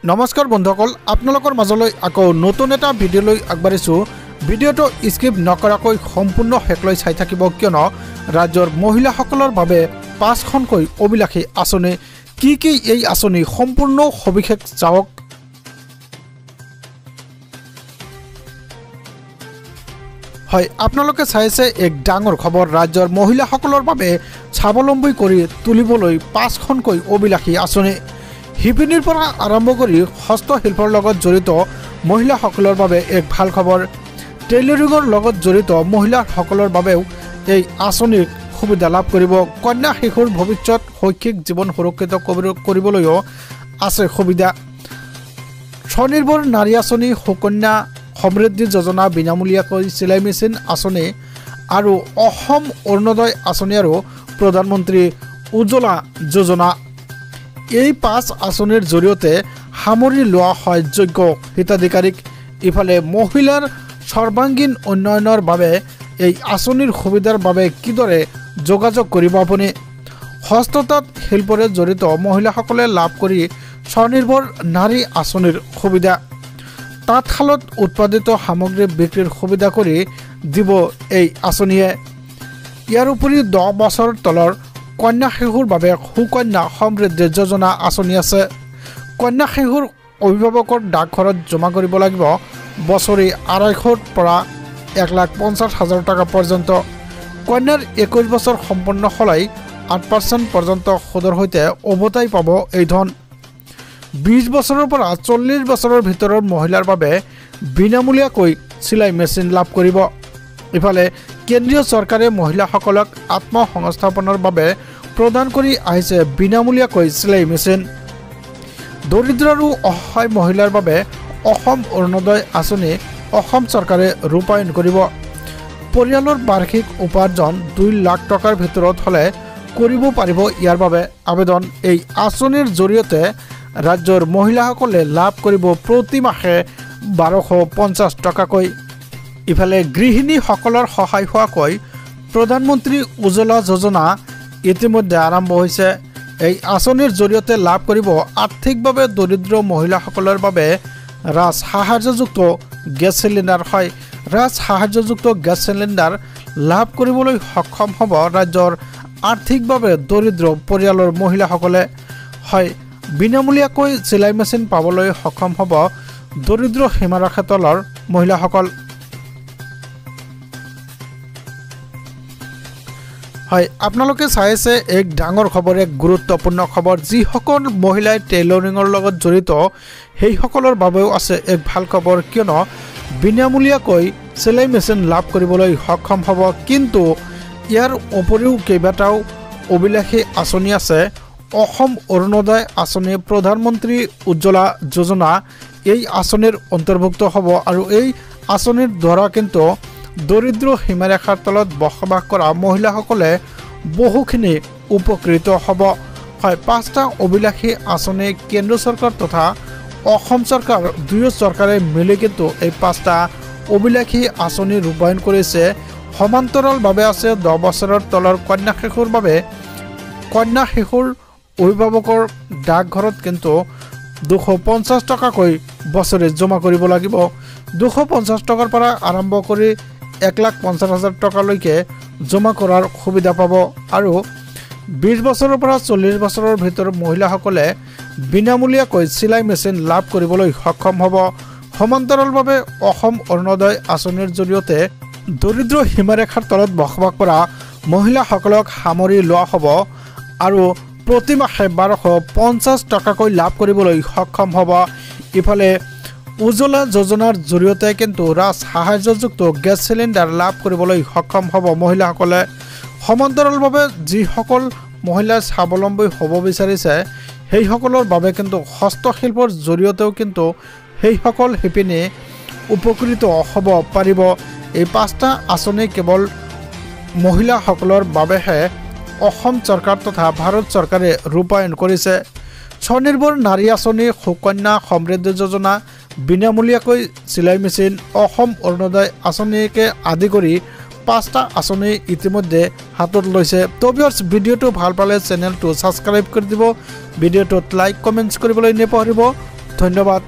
নমস্কাৰ বন্ধুসকল, আপোনালোকৰ মাজলৈ আকৌ নতুন এটা ভিডিঅ'লৈ আগবাঢ়িছোঁ। ভিডিঅ'টো স্কিপ নকৰাকৈ সম্পূৰ্ণ শেষলৈ চাই থাকিব, কিয়নো ৰাজ্যৰ মহিলাসকলৰ বাবে 5খনকৈ অভিলাষী আঁচনি কি এই আঁচনি সম্পূৰ্ণ সবিশেষ চাওক। হয়, আপোনালোকে চাইছে এক ডাঙৰ খবৰ। ৰাজ্যৰ মহিলাসকলৰ বাবে স্বাৱলম্বী কৰি তুলিবলৈ 5খনকৈ অভিলাষী আঁচনি। শিপিনীৰ পৰা আৰম্ভ কৰি হস্তশিল্পৰ লগত জড়িত মহিলাসকলৰ বাবে এক ভাল খবৰ। টেইলৰিঙৰ লগত জড়িত মহিলাসকলৰ বাবেও এই আঁচনিৰ সুবিধা লাভ কৰিব। কন্যা শিশুৰ ভৱিষ্যত শৈক্ষিক জীৱন সুৰক্ষিত কৰিবলৈও আছে সুবিধা। স্বনিৰ্ভৰ নাৰী আঁচনি, সুকন্যা সমৃদ্ধি যোজনা, বিনামূলীয়াকৈ চিলাই মেচিন আঁচনি আৰু অসম অৰুণোদয় আঁচনি আৰু প্ৰধানমন্ত্ৰী উজ্জ্বলা যোজনা, এই 5 আঁচনিৰ জৰিয়তে সামৰি লোৱা হয় যোগ্য হিতাধিকাৰীক। ইফালে মহিলাৰ সৰ্বাংগীন উন্নয়নৰ বাবে এই আঁচনিৰ সুবিধাৰ বাবে কিদৰে যোগাযোগ কৰিব আপুনি? হস্ততাঁত শিল্পৰে জড়িত মহিলাসকলে লাভ কৰি স্বনিৰ্ভৰ নাৰী আঁচনিৰ সুবিধা। তাঁতশালত উৎপাদিত সামগ্ৰী বিক্ৰীৰ সুবিধা কৰি দিব এই আঁচনিয়ে। ইয়াৰ উপৰি 10 বছৰ তলৰ কন্যা শিশুৰ বাবে সুকন্যা সমৃদ্ধি যোজনা আঁচনি আছে। কন্যা শিশুৰ অভিভাৱকৰ ডাকঘৰত জমা কৰিব লাগিব বছৰি 250 পৰা 1,50,000 টকা পৰ্যন্ত। কন্যাৰ 21 বছৰ সম্পন্ন হ'লে 8% পৰ্যন্ত সুদৰ সৈতে উভতাই পাব এই ধন। 20 বছৰৰ পৰা 40 বছৰৰ ভিতৰৰ মহিলাৰ বাবে বিনামূলীয়াকৈ চিলাই মেচিন লাভ কৰিব। ইফালে কেন্দ্ৰীয় চৰকাৰে মহিলাসকলক আত্মসংস্থাপনৰ বাবে প্ৰদান কৰি আহিছে বিনামূলীয়াকৈ চিলাই মেচিন। দৰিদ্ৰ আৰু অসহায় মহিলাৰ বাবে অসম অৰুণোদয় আঁচনি অসম চৰকাৰে ৰূপায়ণ কৰিব। পৰিয়ালৰ বাৰ্ষিক উপাৰ্জন 2 লাখ টকাৰ ভিতৰত হ'লে কৰিব পাৰিব ইয়াৰ বাবে আবেদন। এই আঁচনিৰ জৰিয়তে ৰাজ্যৰ মহিলাসকলে লাভ কৰিব প্ৰতি মাহে 1250 টকাকৈ। ইফালে গৃহিণীসকলৰ সহায় হোৱাকৈ প্ৰধানমন্ত্ৰী উজ্জ্বলা যোজনা ইতিমধ্যে আৰম্ভ হৈছে। এই আঁচনিৰ জৰিয়তে লাভ কৰিব আৰ্থিকভাৱে দৰিদ্ৰ মহিলাসকলৰ বাবে ৰাজ সাহায্যযুক্ত গেছ চিলিণ্ডাৰ। হয়, ৰাজ সাহায্যযুক্ত গেছ চিলিণ্ডাৰ লাভ কৰিবলৈ সক্ষম হ'ব ৰাজ্যৰ আৰ্থিকভাৱে দৰিদ্ৰ পৰিয়ালৰ মহিলাসকলে। হয়, বিনামূলীয়াকৈ চিলাই মেচিন পাবলৈ সক্ষম হ'ব দৰিদ্ৰ সীমাৰেখা তলৰ মহিলাসকল। হয়, আপোনালোকে চাই আছে এক ডাঙৰ খবৰ, এক গুৰুত্বপূৰ্ণ খবৰ। যিসকল মহিলাই টেইলৰিঙৰ লগত জড়িত সেইসকলৰ বাবেও আছে এক ভাল খবৰ, কিয়নো বিনামূলীয়াকৈ চিলাই মেচিন লাভ কৰিবলৈ সক্ষম হ'ব। কিন্তু ইয়াৰ উপৰিও কেইবাটাও অভিলাষী আঁচনি আছে। অসম অৰুণোদয় আঁচনি, প্ৰধানমন্ত্ৰী উজ্জ্বলা যোজনা এই আঁচনিৰ অন্তৰ্ভুক্ত হ'ব আৰু এই আঁচনিৰ দ্বাৰা কিন্তু দৰিদ্ৰ সীমাৰেখাৰ তলত বসবাস কৰা মহিলাসকলে বহুখিনি উপকৃত হ'ব। হয়, 5টা অভিলাষী আঁচনি কেন্দ্ৰ চৰকাৰ তথা অসম চৰকাৰ দুয়ো চৰকাৰে মিলি কিন্তু এই 5টা অভিলাষী আঁচনি ৰূপায়ণ কৰিছে। সমান্তৰালভাৱে আছে 10 বছৰৰ তলৰ কন্যা শিশুৰ বাবে কন্যা শিশুৰ অভিভাৱকৰ ডাকঘৰত কিন্তু 250 টকাকৈ বছৰি জমা কৰিব লাগিব। 250 টকাৰ পৰা আৰম্ভ কৰি 1,50,000 টকালৈকে জমা কৰাৰ সুবিধা পাব। আৰু 20 বছৰৰ পৰা 40 বছৰৰ ভিতৰত মহিলাসকলে বিনামূলীয়াকৈ চিলাই মেচিন লাভ কৰিবলৈ সক্ষম হ'ব। সমান্তৰালভাৱে অসম অৰুণোদয় আঁচনিৰ জৰিয়তে দৰিদ্ৰ সীমাৰেখাৰ তলত বসবাস কৰা মহিলাসকলক সামৰি লোৱা হ'ব আৰু প্ৰতি মাহে 1250 টকাকৈ লাভ কৰিবলৈ সক্ষম হ'ব। ইফালে উজ্জ্বলা যোজনাৰ জৰিয়তে কিন্তু ৰাজ সাহায্যযুক্ত গেছ চিলিণ্ডাৰ লাভ কৰিবলৈ সক্ষম হ'ব মহিলাসকলে। সমান্তৰালভাৱে যিসকল মহিলাই স্বাৱলম্বী হ'ব বিচাৰিছে সেইসকলৰ বাবে কিন্তু হস্তশিল্পৰ জৰিয়তেও কিন্তু সেইসকল শিপিনী উপকৃত হ'ব পাৰিব। এই 5টা আঁচনি কেৱল মহিলাসকলৰ বাবেহে অসম চৰকাৰ তথা ভাৰত চৰকাৰে ৰূপায়ণ কৰিছে। স্বনিৰ্ভৰ নাৰী আঁচনি, সুকন্যা সমৃদ্ধি যোজনা, বিনামূলীয়াকৈ চিলাই মেচিন, অসম অৰুণোদয় আঁচনিকে আদি কৰি 5টা আঁচনি ইতিমধ্যে হাতত লৈছে। তো ভিউয়াৰ্স, ভিডিঅ'টো ভাল পালে চেনেলটো ছাবস্ক্ৰাইব কৰি দিব, ভিডিঅ'টোত লাইক কমেণ্টছ কৰিবলৈ নাপাহৰিব। ধন্যবাদ।